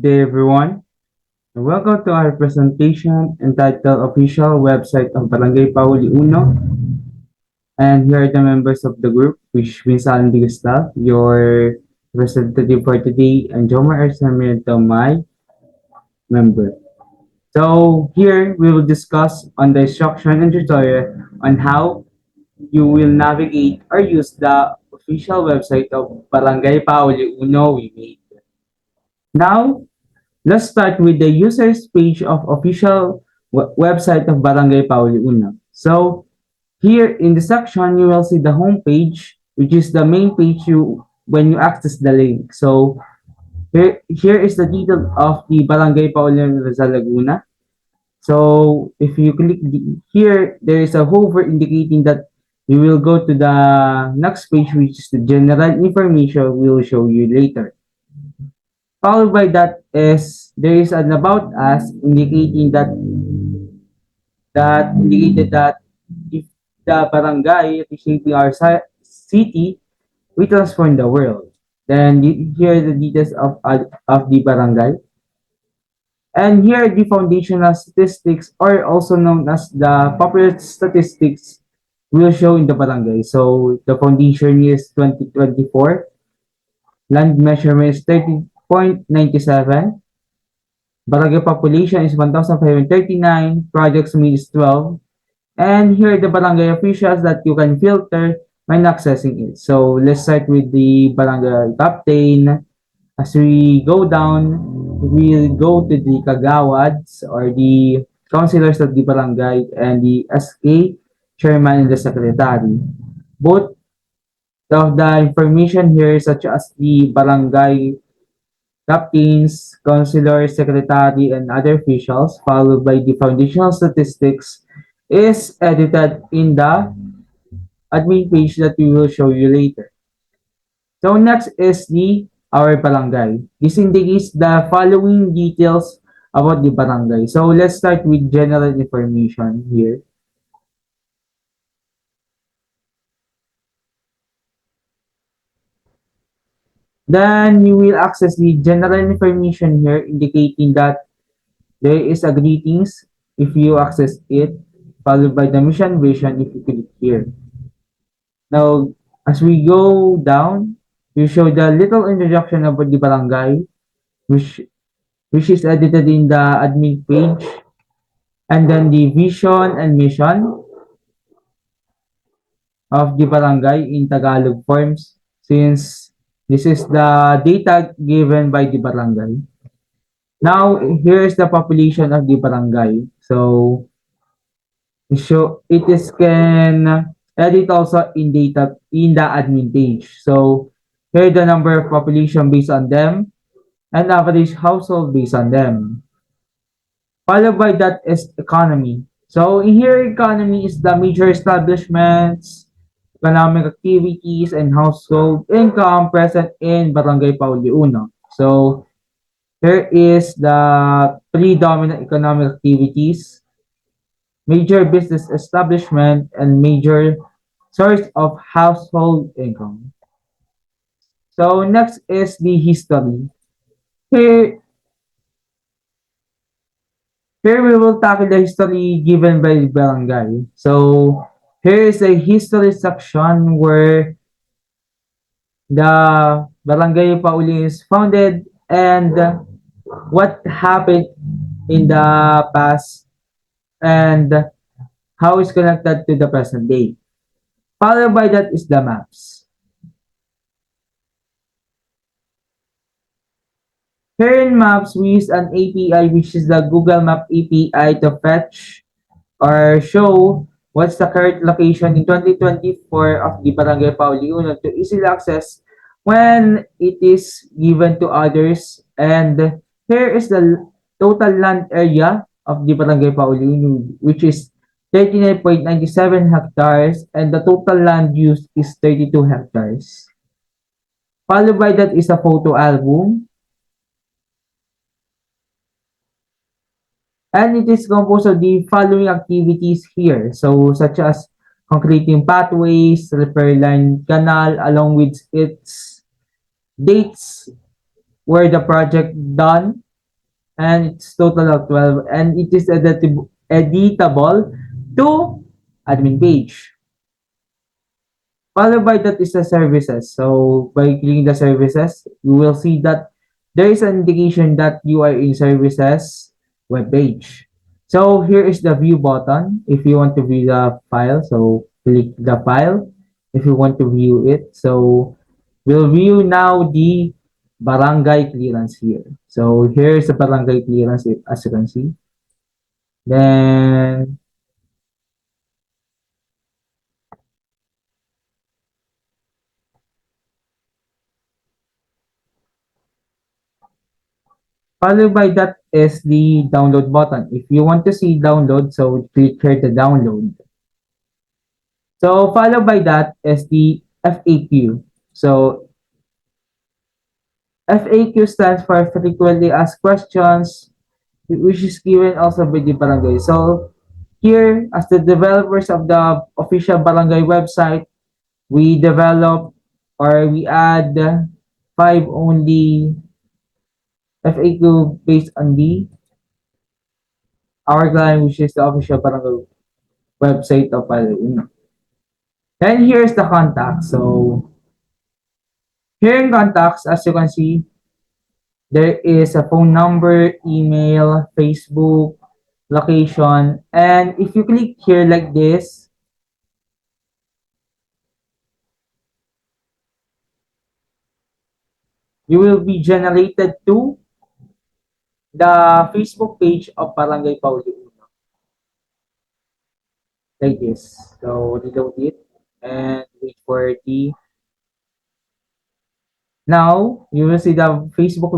day, everyone, and welcome to our presentation entitled Official Website of Barangay Pauli Uno. And here are the members of the group, which means Alan Di Gustav, your representative for today, and Jomar Arsamento, my member. So here we will discuss on the instruction and tutorial on how you will navigate or use the official website of Barangay Pauli Uno we made. Now, let's start with the users page of official website of Barangay Pauli Una. So here in the section, you will see the home page, which is the main page when you access the link. So here is the detail of the Barangay Pauli Rizal Laguna. So if you click here, there is a hover indicating that you will go to the next page, which is the general information we will show you later. Followed by that is there is an about us indicating that if the barangay reshaping our city, we transform the world. Then here are the details of the barangay. And here the foundational statistics, or also known as the popular statistics, will show in the barangay. So the foundation year is 2024. Land measurement is 30.97. Barangay population is 1,539. Projects means 12. And here are the barangay officials that you can filter when accessing it. So let's start with the barangay captain. As we go down, we'll go to the kagawads or the councilors of the barangay and the SK chairman and the secretary. Both of the information here, such as the barangay captains, councilors, secretary, and other officials, followed by the foundational statistics, is edited in the admin page that we will show you later. So next is our barangay. This indicates the following details about the barangay. So let's start with general information here. Then you will access the general information here indicating that there is a greetings if you access it, followed by the mission vision if you click here. Now, as we go down, we show the little introduction about the barangay, which is edited in the admin page, and then the vision and mission of the barangay in Tagalog forms, since this is the data given by the barangay. Now, here is the population of the barangay. So, it is can edit also in data in the admin page. So, here the number of population based on them and average household based on them. Followed by that is economy. So, here economy is the major establishments, economic activities, and household income present in Barangay Pauli Uno. So, here is the predominant economic activities, major business establishment, and major source of household income. So next is the history. Here, here we will tackle the history given by the barangay. So here is a history section where the Barangay Pauli is founded and what happened in the past and how it's connected to the present day. Followed by that is the maps. Here in maps, we use an API, which is the Google Map API, to fetch or show what's the current location in 2024 of the Barangay Pauli Uno to easily access when it is given to others. And here is the total land area of the Barangay Pauli Uno, which is 39.97 hectares, and the total land used is 32 hectares. Followed by that is a photo album. And it is composed of the following activities here. So, such as concreting pathways, repair line canal, along with its dates where the project done, and it's total of 12, and it is editable to admin page. Followed by that is the services. So by clicking the services, you will see that there is an indication that you are in services web page. So here is the view button. If you want to view the file, so click the file. If you want to view it, so we'll view now the barangay clearance here. So here is the barangay clearance as you can see. Then followed by that is the download button. If you want to see download, so click here to download. So followed by that is the FAQ. So FAQ stands for frequently asked questions, which is given also by the barangay. So here, as the developers of the official barangay website, we develop or we add five only FAQ based on the our client, which is the official barangay website of Palewin. Then here's the contact. So here in contacts, as you can see, there is a phone number, email, Facebook, location, and if you click here like this, you will be generated to the Facebook page of Barangay Pauli Uno. Like this. So reload it and wait for the now you will see the Facebook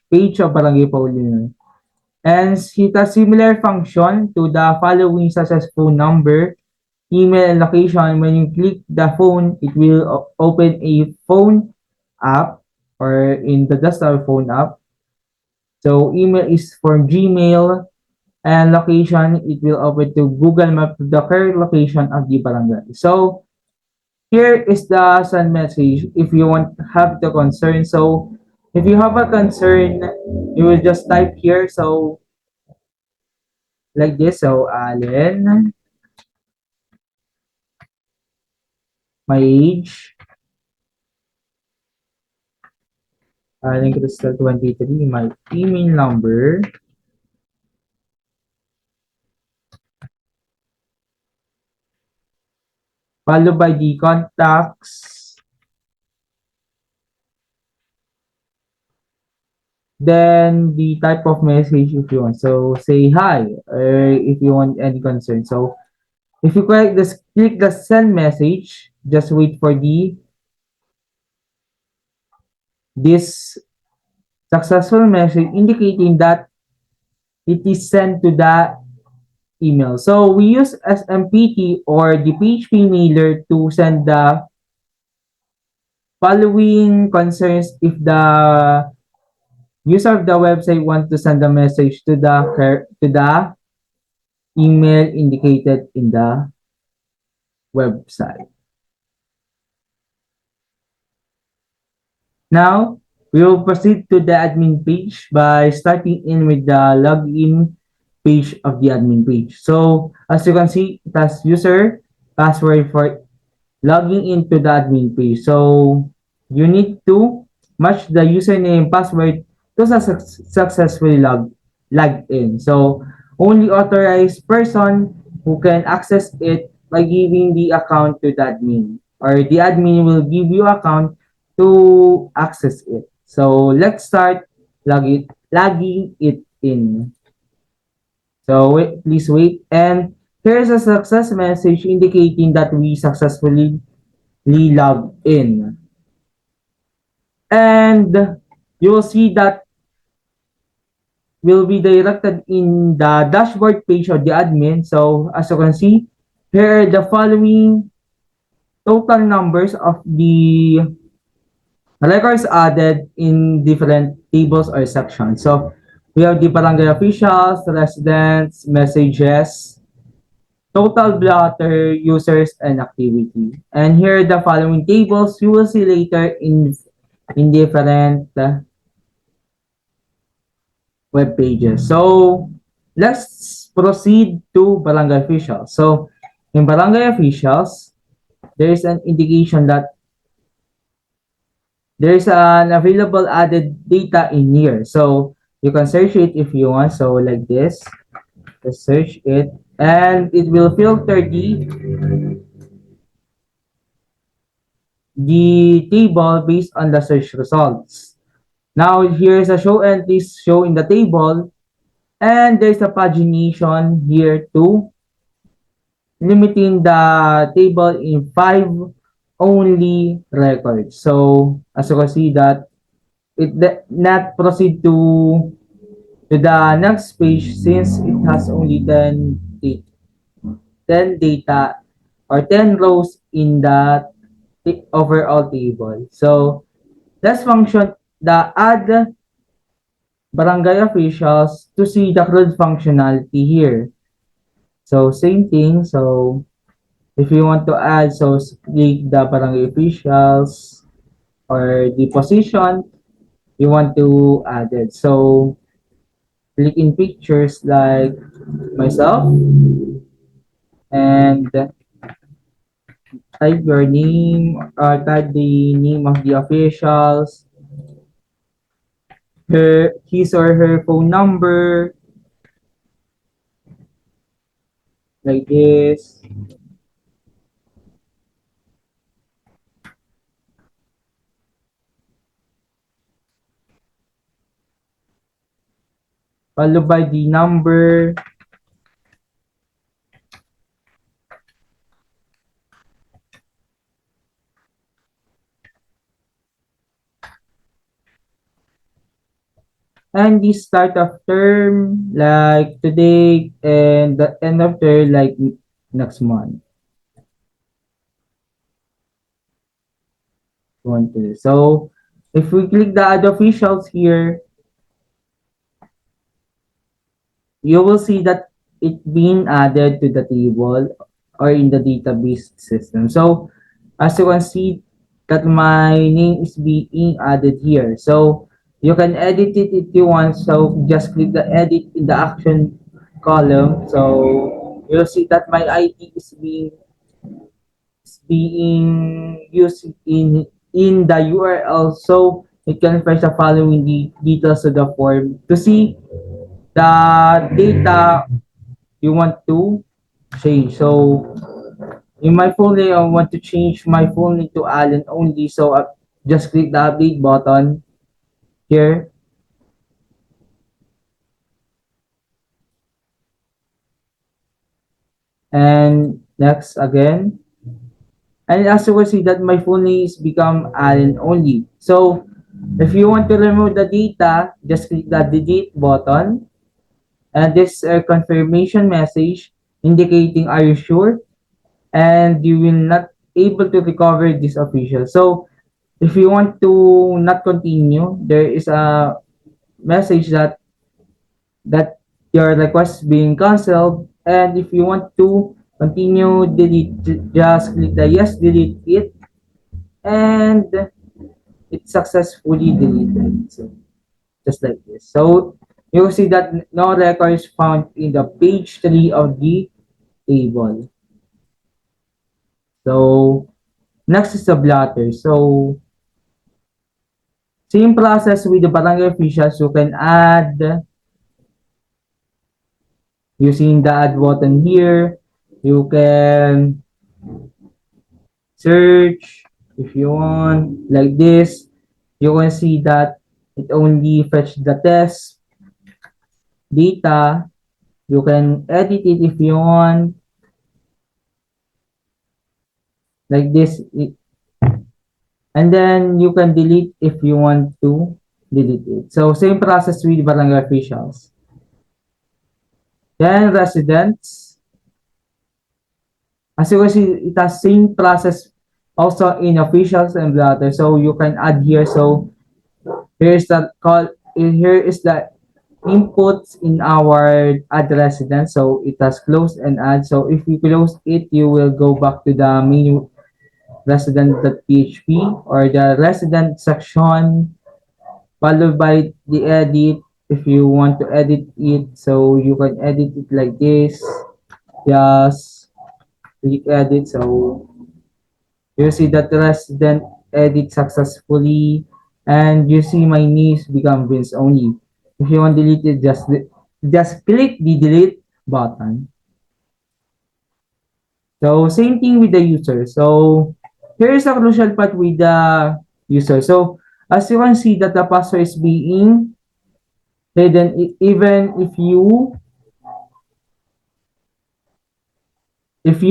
page of Barangay Pauli Uno. And it has similar function to the following such as phone number, email, and location. When you click the phone, it will open a phone app or in the desktop phone app. So email is for Gmail and location, it will open to Google Map the current location of the barangay. So here is the send message if you want have the concern. So if you have a concern, you will just type here. So like this. So Allen, my age, Allen Crystal 23, my email number, followed by the contacts, then the type of message if you want. So say hi, or if you want any concern. So if you click the send message, just wait for the this successful message indicating that it is sent to the email. So we use SMPT or the PHP mailer to send the following concerns if the user of the website wants to send a message to the email indicated in the website. Now, we will proceed to the admin page by starting in with the login page of the admin page. So, as you can see, it has user, password for logging into the admin page. So, you need to match the username and password to successfully log in. So, only authorized person who can access it by giving the account to the admin, or the admin will give you account to access it. So let's start logging it in. So please wait. And here's a success message indicating that we successfully logged in. And you will see that will be directed in the dashboard page of the admin. So as you can see, here are the following total numbers of the records added in different tables or sections. So we have the barangay officials, residents, messages, total blotter, users, and activity. And here are the following tables you will see later in different web pages. So let's proceed to barangay officials. So in barangay officials, there is an indication that there is an available added data in here. So you can search it if you want. So like this, just search it and it will filter the table based on the search results. Now here's a show entries show in the table and there's a pagination here to limiting the table in 5 only records. So as you can see that it not proceed to the next page since it has only 10 data or 10 rows in the overall table. So let's function the add barangay officials to see the CRUD functionality here. So same thing. So if you want to add, so click the barangay officials or the position you want to add it. So click in pictures like myself and type your name or type the name of the officials, his or her phone number, like this. Followed by the number. And the start of term like today and the end of term like next month. So if we click the add officials here, you will see that it being added to the table or in the database system. So as you can see that my name is being added here. So you can edit it if you want. So just click the edit in the action column. So you'll see that my ID is being used in the URL. So it can fetch the following details of the form to see the data you want to change. So in my full name, I want to change my full name to Allen only. So just click the update button here. And next again. And as you can see that my full name is become Allen only. So if you want to remove the data, just click the delete button. And this confirmation message indicating are you sure? And you will not able to recover this official. So if you want to not continue, there is a message that your request being canceled. And if you want to continue, delete, just click the yes, delete it, and it's successfully deleted. So just like this. So you'll see that no record is found in the page 3 of the table. So next is the blotter. So same process with the barangay officials. You can add using the add button here. You can search if you want like this. You can see that it only fetch the test data. You can edit it if you want like this. And then you can delete if you want to delete it. So same process with barangay officials. Then residents. As you can see, it has same process also in officials and blotter. So you can add here. So here's the call. Here is the inputs in our add resident. So it has close and add. So if you close it, you will go back to the menu resident.php or the resident section followed by the edit if you want to edit it, so you can edit it like this. Just click edit. So you see that the resident edit successfully, and you see my names become Vince only. If you want to delete it, just click the delete button. So same thing with the user. So here is a crucial part with the user. So as you can see that the password is being hidden even if you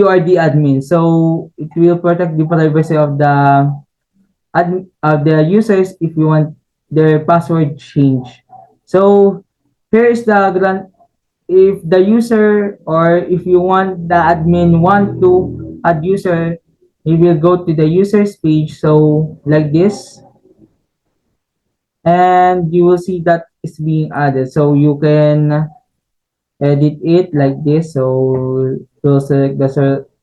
are the admin. So it will protect the privacy of the users if you want their password change. So here is the grand if the user or if you want the admin want to add user, you will go to the users page. So like this, and you will see that it's being added. So you can edit it like this. So we'll select the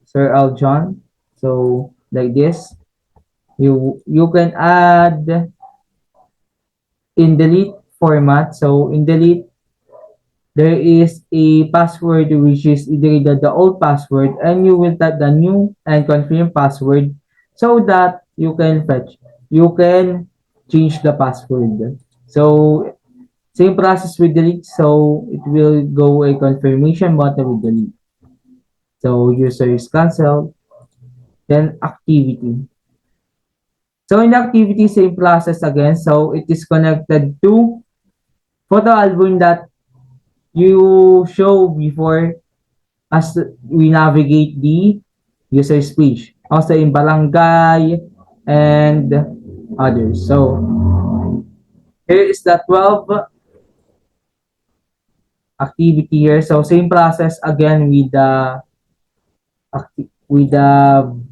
Sir Al John. So like this, you can add in delete format. So in delete, there is a password which is either the old password, and you will type the new and confirm password so that you can change the password. So same process with delete. So it will go a confirmation button with delete. So user is cancelled. Then activity. So in activity, same process again. So it is connected to photo album that you show before as we navigate the user page. Also in barangay and others. So here is the 12 activity here. So same process again with the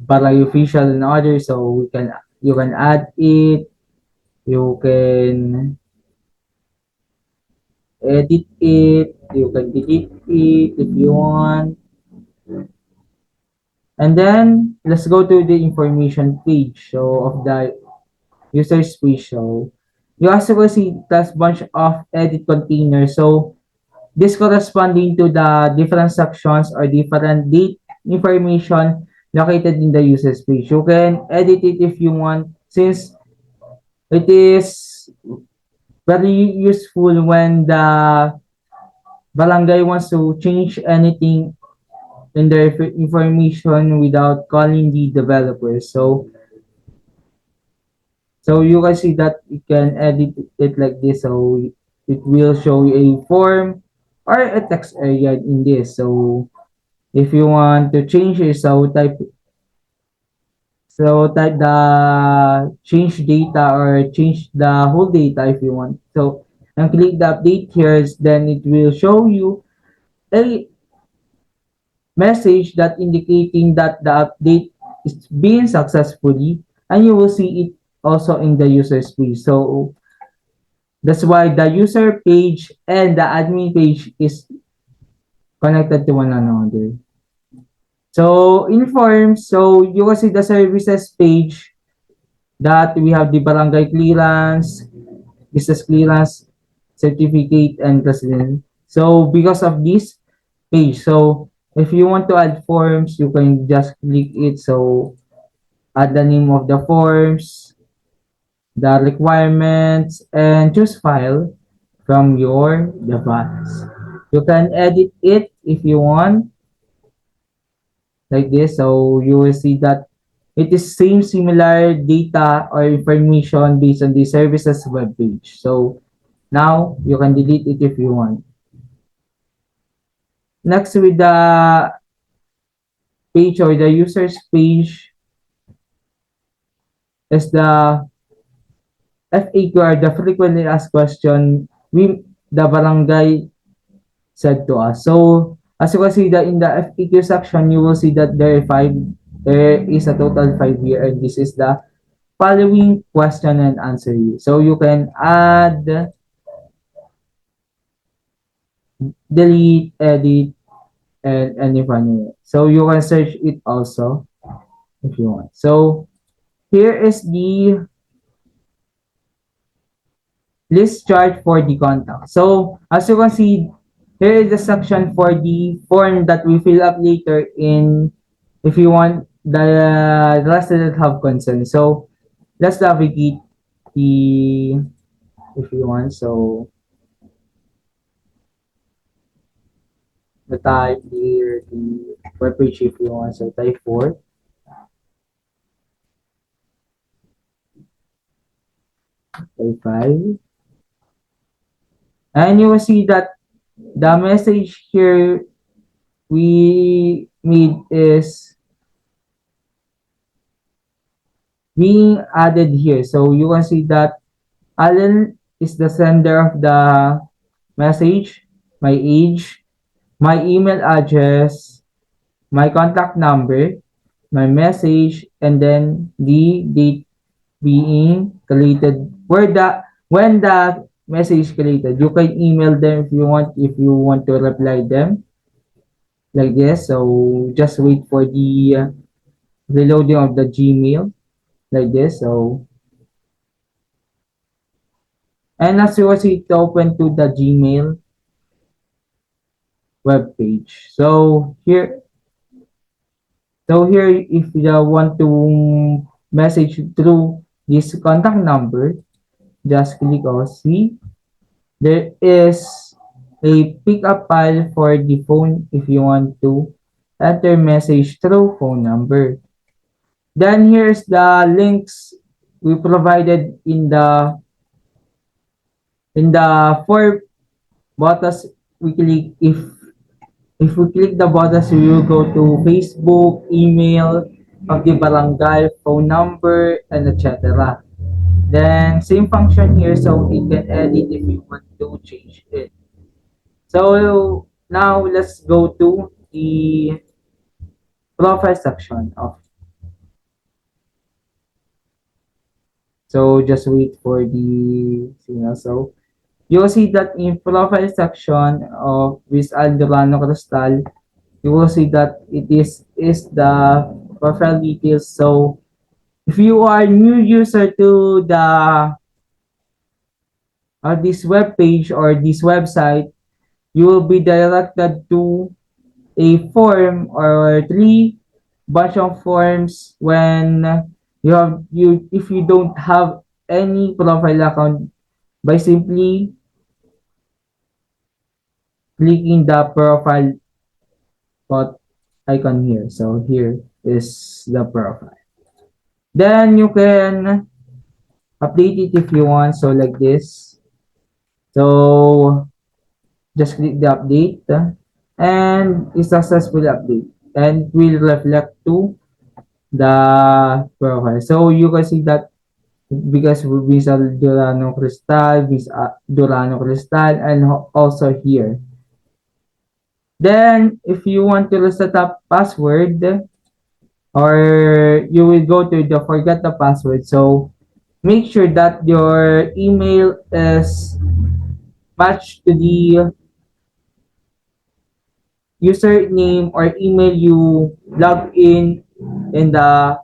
barangay official and others. So you can add it, you can edit it, you can delete it if you want. And then let's go to the information page so of the user page. So you also will see this bunch of edit containers. So this corresponding to the different sections or different date information located in the user page. You can edit it if you want, since it is very useful when the barangay wants to change anything in their information without calling the developers. So you can see that you can edit it like this. So it will show you a form or a text area in this. So if you want to change it, so type the change data or change the whole data if you want. So and click the update here, then it will show you a message that indicating that the update is being successfully, and you will see it also in the user page. So that's why the user page and the admin page is connected to one another. So in forms, so you can see the services page that we have the barangay clearance, business clearance, certificate, and resident. So because of this page, so if you want to add forms, you can just click it. So add the name of the forms, the requirements, and choose file from your device. You can edit it if you want, like this. So you will see that it is same similar data or information based on the services web page. So now you can delete it if you want. Next with the page or the users page is the FAQ or the frequently asked question the barangay said to us. So as you can see that in the FAQ section, you will see that there is a total 5 here, and this is the following question and answer you. So you can add, delete, edit, and any funny. So you can search it also if you want. So here is the list chart for the contact. So as you can see, here is the section for the form that we fill up later in if you want the rest that have concern. So let's navigate the if you want. So the type here, the web page if you want. So type 4, type 5. And you will see that the message here we made is being added here. So you can see that Alan is the sender of the message, my age, my email address, my contact number, my message, and then the date being created. When the message created, you can email them if you want to reply them like this. So just wait for the reloading of the Gmail like this. So and as you will see, it open to the Gmail web page. So here, if you want to message through this contact number, just click on see. There is a pickup file for the phone if you want to enter message through phone number. Then here's the links we provided in the four buttons we click. If we click the buttons, we will go to Facebook, email of the barangay, phone number, and etc. Then same function here, so it can edit if you want to change it. So now let's go to the profile section of. So just wait for the signal. So you'll see that in profile section of this Aldorano Crystal, you will see that it is the profile details. So if you are new user to the this web page or this website, you will be directed to a form or three bunch of forms when you if you don't have any profile account by simply clicking the profile dot icon here. So here is the profile. Then you can update it if you want. So like this. So just click the update and it's successful update and will reflect to the profile. So you can see that because Visa Durano Cristal, Visa Durano Cristal, and also here. Then, if you want to reset up password, or you will go to the forget the password. So, make sure that your email is matched to the username or email you log in the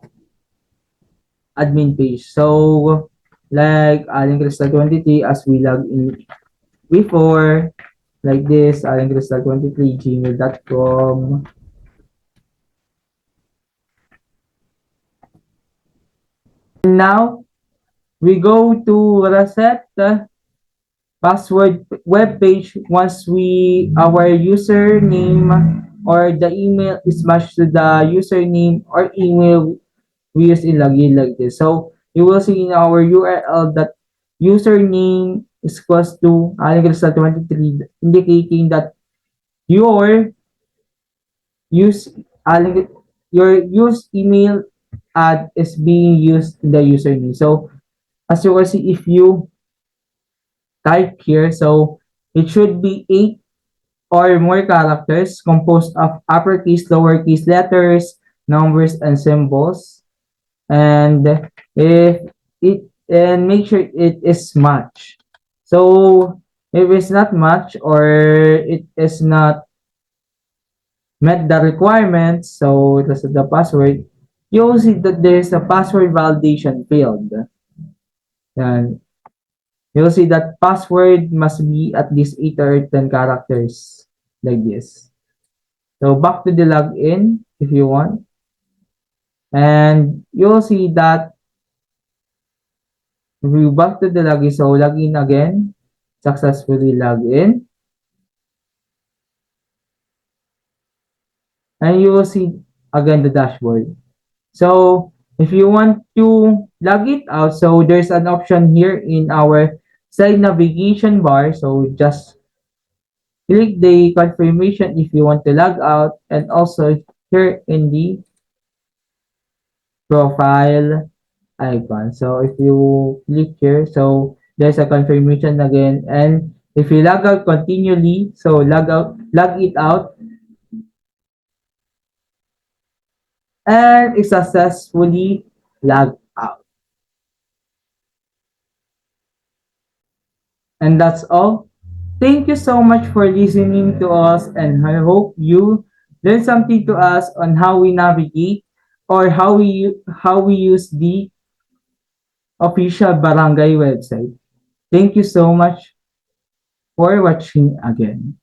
admin page. So, like Aling Crystal 23 as we log in before, like this, Aling Crystal 23 gmail.com. Now, we go to reset the password web page once our username or the email is matched to the username or email we use in login like this. So you will see in our URL that username is equals to Aling 23 indicating that your use Aling your use email ad is being used in the username. So as you can see, if you type here, so it should be 8 or more characters composed of uppercase, lowercase letters, numbers, and symbols. And if it and make sure it is match. So if it's not match or it is not met the requirements, so that's the password, you'll see that there's a password validation field. Yan. You'll see that password must be at least 8 or 10 characters like this. So back to the login if you want. And you'll see that we back to the login. So login again, successfully log in. And you will see again the dashboard. So if you want to log it out, so there's an option here in our side navigation bar. So just click the confirmation if you want to log out, and also here in the profile icon. So if you click here, so there's a confirmation again. And if you log out continually, so log it out, and it successfully log out. And that's all. Thank you so much for listening to us, and I hope you learn something to us on how we navigate or how we use the official barangay website. Thank you so much for watching again.